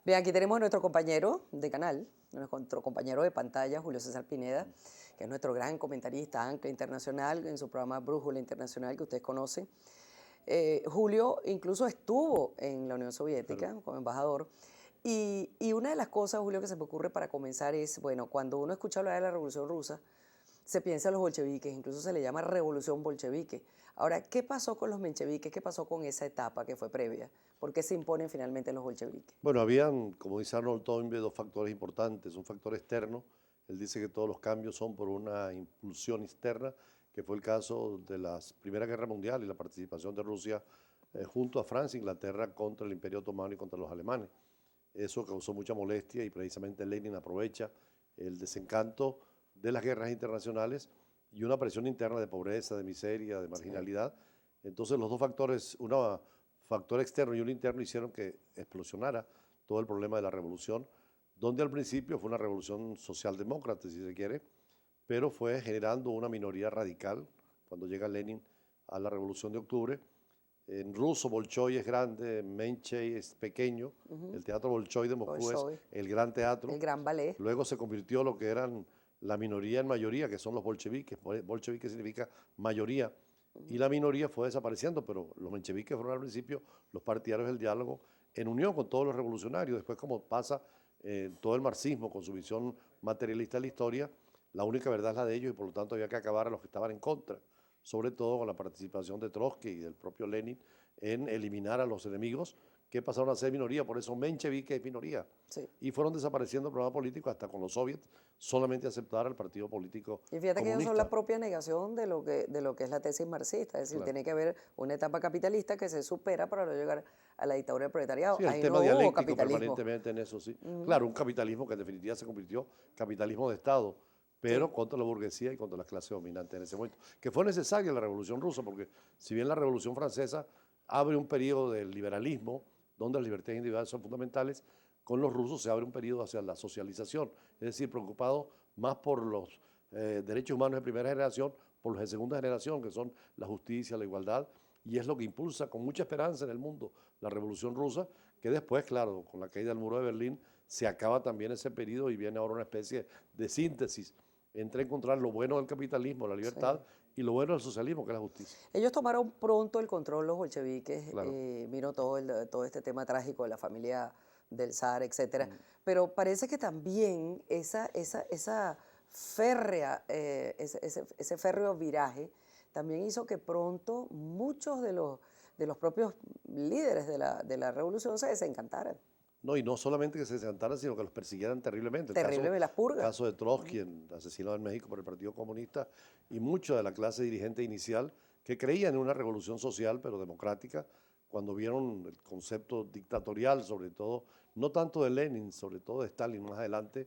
Bien, aquí tenemos a nuestro compañero de canal, nuestro compañero de pantalla, Julio César Pineda, que es nuestro gran comentarista, ancla internacional, en su programa Brújula Internacional, que ustedes conocen. Julio incluso estuvo en la Unión Soviética Claro. como embajador. Y una de las cosas, Julio, que se me ocurre para comenzar es, bueno, cuando uno escucha hablar de la Revolución Rusa, se piensa en los bolcheviques, incluso se le llama revolución bolchevique. Ahora, ¿qué pasó con los mencheviques? ¿Qué pasó con esa etapa que fue previa? ¿Por qué se imponen finalmente los bolcheviques? Bueno, habían, como dice Arnold Toynbee, dos factores importantes. Un factor externo, él dice que todos los cambios son por una impulsión externa, que fue el caso de la Primera Guerra Mundial y la participación de Rusia junto a Francia e Inglaterra contra el Imperio Otomano y contra los alemanes. Eso causó mucha molestia y precisamente Lenin aprovecha el desencanto de las guerras internacionales y una presión interna de pobreza, de miseria, de marginalidad. Entonces los dos factores, un factor externo y uno interno, hicieron que explosionara todo el problema de la revolución, donde al principio fue una revolución socialdemócrata, si se quiere, pero fue generando una minoría radical cuando llega Lenin a la revolución de octubre. En ruso, Bolshoi es grande, Menchei es pequeño. El Teatro Bolshoi de Moscú es Bolshoi, el gran teatro. el gran ballet. Luego se convirtió lo que eran la minoría en mayoría, que son los bolcheviques. Bolchevique significa mayoría. Y la minoría fue desapareciendo, pero los mencheviques fueron al principio los partidarios del diálogo en unión con todos los revolucionarios. Después, como pasa todo el marxismo con su visión materialista de la historia, la única verdad es la de ellos y por lo tanto había que acabar a los que estaban en contra, sobre todo con la participación de Trotsky y del propio Lenin en eliminar a los enemigos que pasaron a ser minoría, por eso menchevique es minoría. Sí. Y fueron desapareciendo el programa político hasta con los soviets solamente aceptar al partido político Y fíjate que ellos son la comunista. propia negación de lo que es la tesis marxista, es decir, Claro. tiene que haber una etapa capitalista que se supera para no llegar a la dictadura del proletariado. Sí, el Ahí tema no hubo dialéctico capitalismo. permanentemente en eso, sí. Claro, un capitalismo que en definitiva se convirtió capitalismo de Estado, Sí, pero contra la burguesía y contra las clases dominantes en ese momento. Que fue necesaria la Revolución Rusa, porque si bien la Revolución Francesa abre un periodo de liberalismo, donde las libertades individuales son fundamentales, con los rusos se abre un periodo hacia la socialización, es decir, preocupado más por los derechos humanos de primera generación, por los de segunda generación, que son la justicia, la igualdad, y es lo que impulsa con mucha esperanza en el mundo la Revolución Rusa, que después, claro, con la caída del muro de Berlín, se acaba también ese periodo y viene ahora una especie de síntesis entre encontrar lo bueno del capitalismo, la libertad, sí. y lo bueno del socialismo, que es la justicia. Ellos tomaron pronto el control, los bolcheviques, Claro. vino todo este tema trágico de la familia del zar, etcétera. Pero parece que también esa férrea, ese férreo viraje también hizo que pronto muchos de los propios líderes de la revolución se desencantaran. No, y no solamente que se desantaran, sino que los persiguieran terriblemente. Terrible las purgas. Caso de Trotsky, asesinado en México por el Partido Comunista, y mucha de la clase dirigente inicial que creían en una revolución social, pero democrática, cuando vieron el concepto dictatorial, sobre todo, no tanto de Lenin, sobre todo de Stalin más adelante,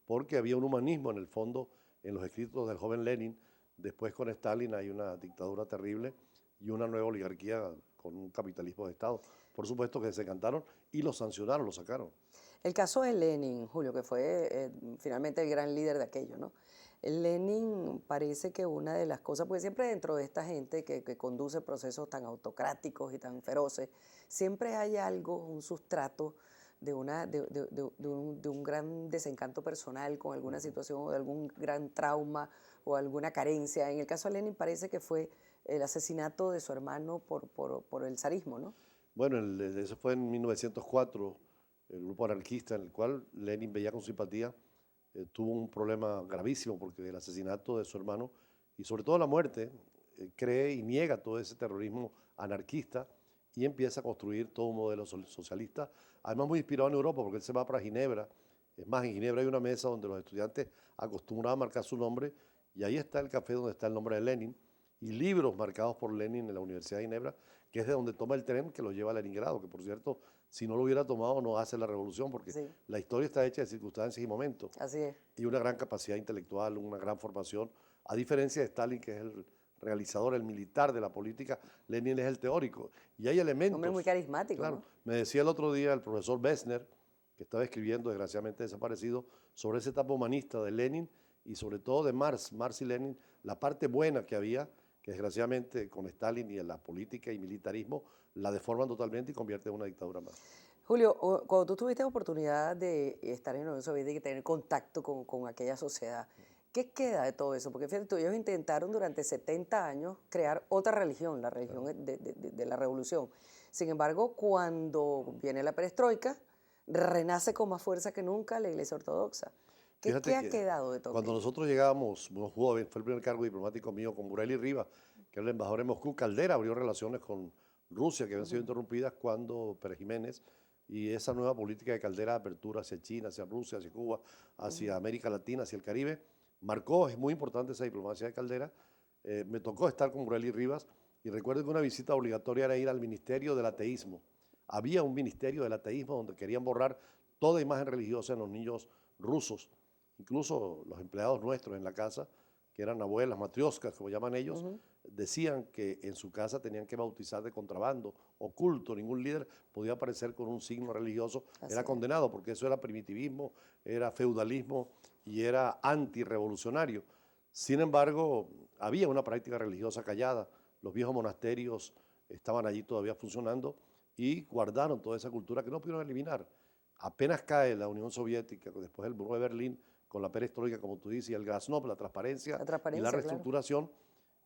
porque había un humanismo en el fondo en los escritos del joven Lenin. Después con Stalin hay una dictadura terrible y una nueva oligarquía con un capitalismo de Estado. Por supuesto que se cantaron y lo sancionaron, lo sacaron. El caso de Lenin, Julio, que fue finalmente el gran líder de aquello, ¿no? El Lenin parece que una de las cosas, porque siempre dentro de esta gente que conduce procesos tan autocráticos y tan feroces, siempre hay algo, un sustrato de un gran desencanto personal con alguna situación o de algún gran trauma o alguna carencia. En el caso de Lenin parece que fue el asesinato de su hermano por el zarismo, ¿no? Bueno, eso fue en 1904, el grupo anarquista en el cual Lenin veía con simpatía, tuvo un problema gravísimo porque el asesinato de su hermano y sobre todo la muerte, cree y niega todo ese terrorismo anarquista y empieza a construir todo un modelo socialista, además muy inspirado en Europa porque él se va para Ginebra. Es más, en Ginebra hay una mesa donde los estudiantes acostumbraban a marcar su nombre y ahí está el café donde está el nombre de Lenin y libros marcados por Lenin en la Universidad de Ginebra, que es de donde toma el tren que lo lleva a Leningrado, que por cierto, si no lo hubiera tomado no hace la revolución, porque Sí, la historia está hecha de circunstancias y momentos, así es. y una gran capacidad intelectual, una gran formación, a diferencia de Stalin, que es el realizador, el militar de la política. Lenin es el teórico, y hay Hombre muy elementos, carismático, claro, ¿no? me decía el otro día el profesor Bessner, que estaba escribiendo, desgraciadamente desaparecido, sobre esa etapa humanista de Lenin y sobre todo de Marx y Lenin, la parte buena que había, que desgraciadamente con Stalin y en la política y militarismo la deforman totalmente y convierte en una dictadura más. Julio, cuando tú tuviste oportunidad de estar en la Unión Soviética y tener contacto con aquella sociedad, ¿qué queda de todo eso? Porque fíjate tú, ellos intentaron durante 70 años crear otra religión, la religión de la revolución. Sin embargo, cuando viene la perestroika, renace con más fuerza que nunca la Iglesia Ortodoxa. ¿Qué Fíjate ha que quedado de todo cuando aquello? nosotros llegábamos, fue el primer cargo diplomático mío con Bureli Rivas, que era el embajador en Moscú. Caldera abrió relaciones con Rusia, que habían sido interrumpidas cuando Pérez Jiménez y esa nueva política de Caldera de apertura hacia China, hacia Rusia, hacia Cuba, hacia América Latina, hacia el Caribe, marcó, es muy importante esa diplomacia de Caldera. Me tocó estar con Bureli Rivas y recuerdo que una visita obligatoria era ir al Ministerio del Ateísmo. Había un ministerio del ateísmo donde querían borrar toda imagen religiosa en los niños rusos. Incluso los empleados nuestros en la casa, que eran abuelas, matrioscas, como llaman ellos, decían que en su casa tenían que bautizar de contrabando, oculto, ningún líder podía aparecer con un signo religioso, Así era es. condenado porque eso era primitivismo, era feudalismo y era antirrevolucionario. Sin embargo, había una práctica religiosa callada, los viejos monasterios estaban allí todavía funcionando y guardaron toda esa cultura que no pudieron eliminar. Apenas cae la Unión Soviética, después del muro de Berlín, con la perestroika, como tú dices, y el Glasnost, la transparencia La y la transparencia, claro. reestructuración,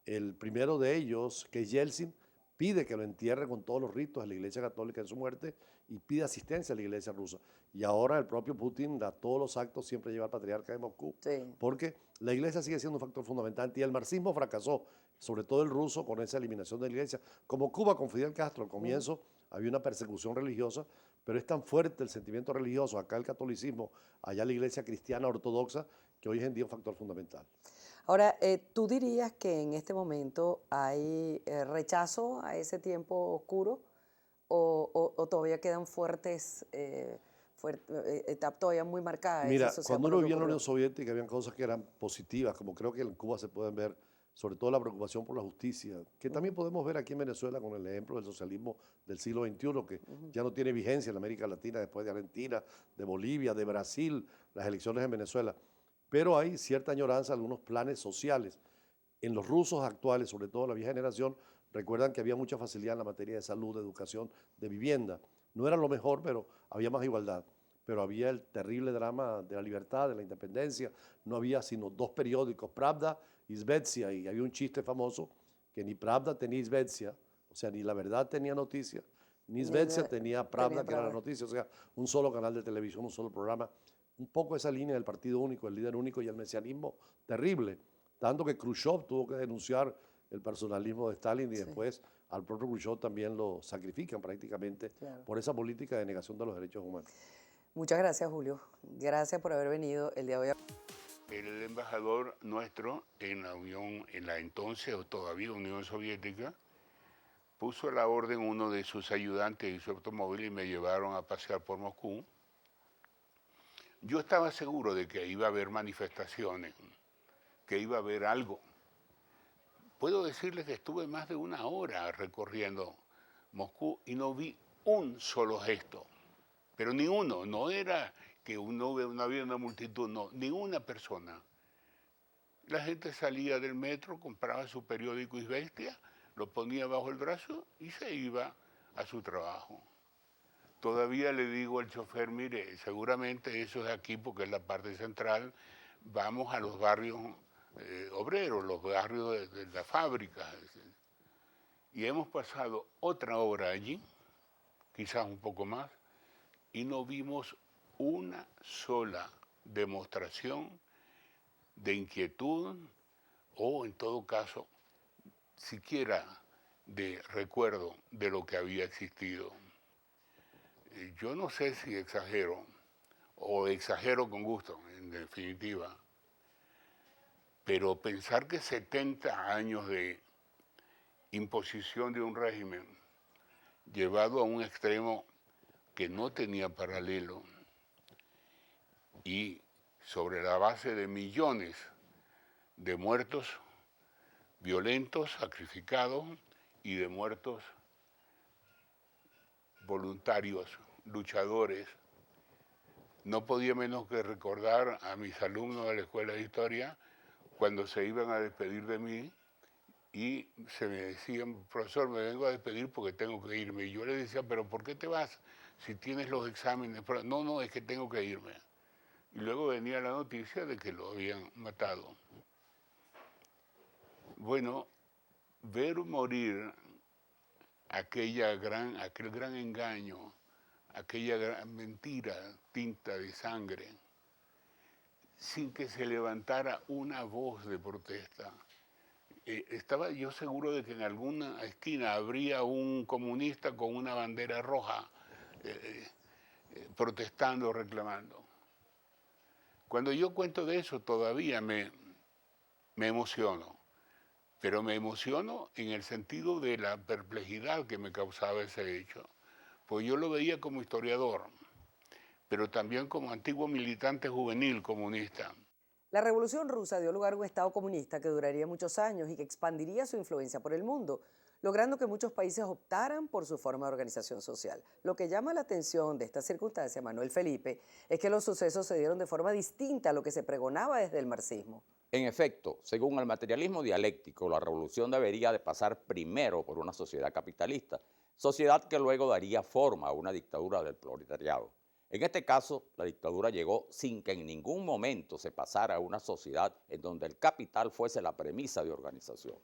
el primero de ellos, que es Yeltsin, pide que lo entierre con todos los ritos de la Iglesia Católica en su muerte y pide asistencia a la Iglesia rusa. Y ahora el propio Putin da todos los actos, siempre lleva al patriarca de Moscú, Sí. porque la Iglesia sigue siendo un factor fundamental y el marxismo fracasó, sobre todo el ruso, con esa eliminación de la Iglesia. Como Cuba con Fidel Castro al comienzo, había una persecución religiosa, pero es tan fuerte el sentimiento religioso, acá el catolicismo, allá la Iglesia cristiana ortodoxa, que hoy en día es un factor fundamental. Ahora, ¿tú dirías que en este momento hay rechazo a ese tiempo oscuro o todavía quedan fuertes, etapas todavía muy marcada esa Mira, sociedad cuando por lo uno que vivía en la Unión ocurrió? Soviética habían cosas que eran positivas, como creo que en Cuba se pueden ver, sobre todo la preocupación por la justicia, que también podemos ver aquí en Venezuela con el ejemplo del socialismo del siglo XXI, que ya no tiene vigencia en América Latina después de Argentina, de Bolivia, de Brasil, las elecciones en Venezuela. Pero hay cierta añoranza, algunos planes sociales. En los rusos actuales, sobre todo la vieja generación, recuerdan que había mucha facilidad en la materia de salud, de educación, de vivienda. No era lo mejor, pero había más igualdad. Pero había el terrible drama de la libertad, de la independencia. No había sino dos periódicos, Pravda y Svetsia, y había un chiste famoso que ni Pravda tenía Svetsia, o sea, ni La Verdad tenía noticia, ni Ni Svetsia de- tenía Tenía Pravda, que era la Prada. noticia, o sea, un solo canal de televisión, un solo programa. Un poco esa línea del partido único, el líder único y el mesianismo terrible. Tanto que Khrushchev tuvo que denunciar el personalismo de Stalin y Sí, después al propio Khrushchev también lo sacrifican prácticamente claro. por esa política de negación de los derechos humanos. Muchas gracias, Julio. Gracias por haber venido el día de hoy. El embajador nuestro en la Unión, en la entonces o todavía Unión Soviética, puso a la orden uno de sus ayudantes y su automóvil y me llevaron a pasear por Moscú. Yo estaba seguro de que iba a haber manifestaciones, que iba a haber algo. Puedo decirles que estuve más de una hora recorriendo Moscú y no vi un solo gesto, pero ni uno, no era que no había una multitud, no, ni una persona. La gente salía del metro, compraba su periódico Izvestia, lo ponía bajo el brazo y se iba a su trabajo. Todavía le digo al chofer, mire, seguramente eso es aquí porque es la parte central, vamos a los barrios obreros, los barrios de la fábrica. Y hemos pasado otra hora allí, quizás un poco más, y no vimos una sola demostración de inquietud o, en todo caso, siquiera de recuerdo de lo que había existido. Yo no sé si exagero, o exagero con gusto, en definitiva, pero pensar que 70 años de imposición de un régimen llevado a un extremo que no tenía paralelo y sobre la base de millones de muertos violentos, sacrificados y de muertos voluntarios, luchadores. No podía menos que recordar a mis alumnos de la Escuela de Historia cuando se iban a despedir de mí y se me decían, profesor, me vengo a despedir porque tengo que irme. Y yo le decía, pero ¿por qué te vas si tienes los exámenes? No, no, es que tengo que irme. Y luego venía la noticia de que lo habían matado. Bueno, ver morir aquel gran engaño, aquella gran mentira tinta de sangre, sin que se levantara una voz de protesta. Estaba yo seguro de que en alguna esquina habría un comunista con una bandera roja protestando, reclamando. Cuando yo cuento de eso todavía me emociono, pero me emociono en el sentido de la perplejidad que me causaba ese hecho, pues yo lo veía como historiador, pero también como antiguo militante juvenil comunista. La Revolución Rusa dio lugar a un Estado comunista que duraría muchos años y que expandiría su influencia por el mundo, logrando que muchos países optaran por su forma de organización social. Lo que llama la atención de esta circunstancia, Manuel Felipe, es que los sucesos se dieron de forma distinta a lo que se pregonaba desde el marxismo. En efecto, según el materialismo dialéctico, la revolución debería de pasar primero por una sociedad capitalista, sociedad que luego daría forma a una dictadura del proletariado. En este caso, la dictadura llegó sin que en ningún momento se pasara a una sociedad en donde el capital fuese la premisa de organización.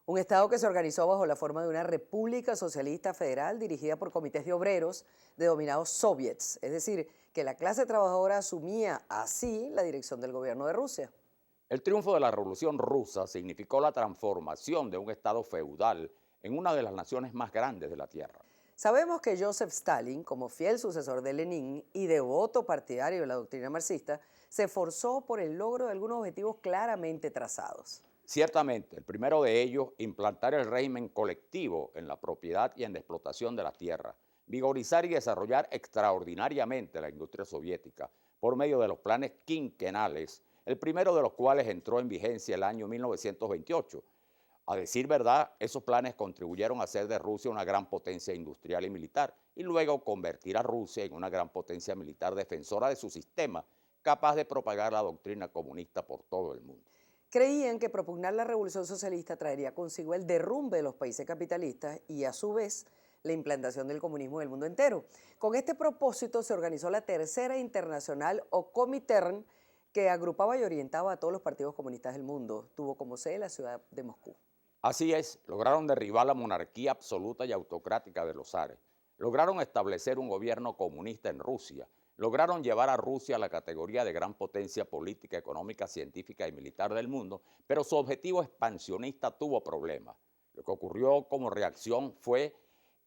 Un Estado que se organizó bajo la forma de una república socialista federal dirigida por comités de obreros denominados soviets, es decir, que la clase trabajadora asumía así la dirección del gobierno de Rusia. El triunfo de la Revolución Rusa significó la transformación de un Estado feudal en una de las naciones más grandes de la Tierra. Sabemos que Joseph Stalin, como fiel sucesor de Lenin y devoto partidario de la doctrina marxista, se esforzó por el logro de algunos objetivos claramente trazados. Ciertamente, el primero de ellos, implantar el régimen colectivo en la propiedad y en la explotación de la tierra, vigorizar y desarrollar extraordinariamente la industria soviética por medio de los planes quinquenales, el primero de los cuales entró en vigencia el año 1928. A decir verdad, esos planes contribuyeron a hacer de Rusia una gran potencia industrial y militar y luego convertir a Rusia en una gran potencia militar defensora de su sistema, capaz de propagar la doctrina comunista por todo el mundo. Creían que propugnar la revolución socialista traería consigo el derrumbe de los países capitalistas y a su vez la implantación del comunismo en el mundo entero. Con este propósito se organizó la Tercera Internacional o Comintern, que agrupaba y orientaba a todos los partidos comunistas del mundo. Tuvo como sede la ciudad de Moscú. Así es, lograron derribar la monarquía absoluta y autocrática de los zares, lograron establecer un gobierno comunista en Rusia, lograron llevar a Rusia a la categoría de gran potencia política, económica, científica y militar del mundo, pero su objetivo expansionista tuvo problemas. Lo que ocurrió como reacción fue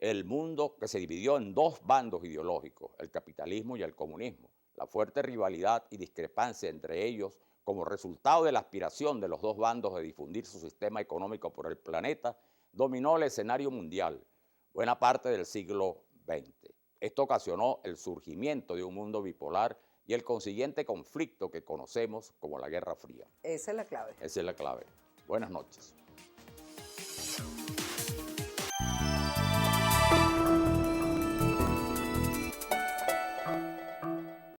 el mundo que se dividió en dos bandos ideológicos, el capitalismo y el comunismo. La fuerte rivalidad y discrepancia entre ellos como resultado de la aspiración de los dos bandos de difundir su sistema económico por el planeta, dominó el escenario mundial buena parte del siglo XX. Esto ocasionó el surgimiento de un mundo bipolar y el consiguiente conflicto que conocemos como la Guerra Fría. Esa es la clave. Esa es la clave. Buenas noches.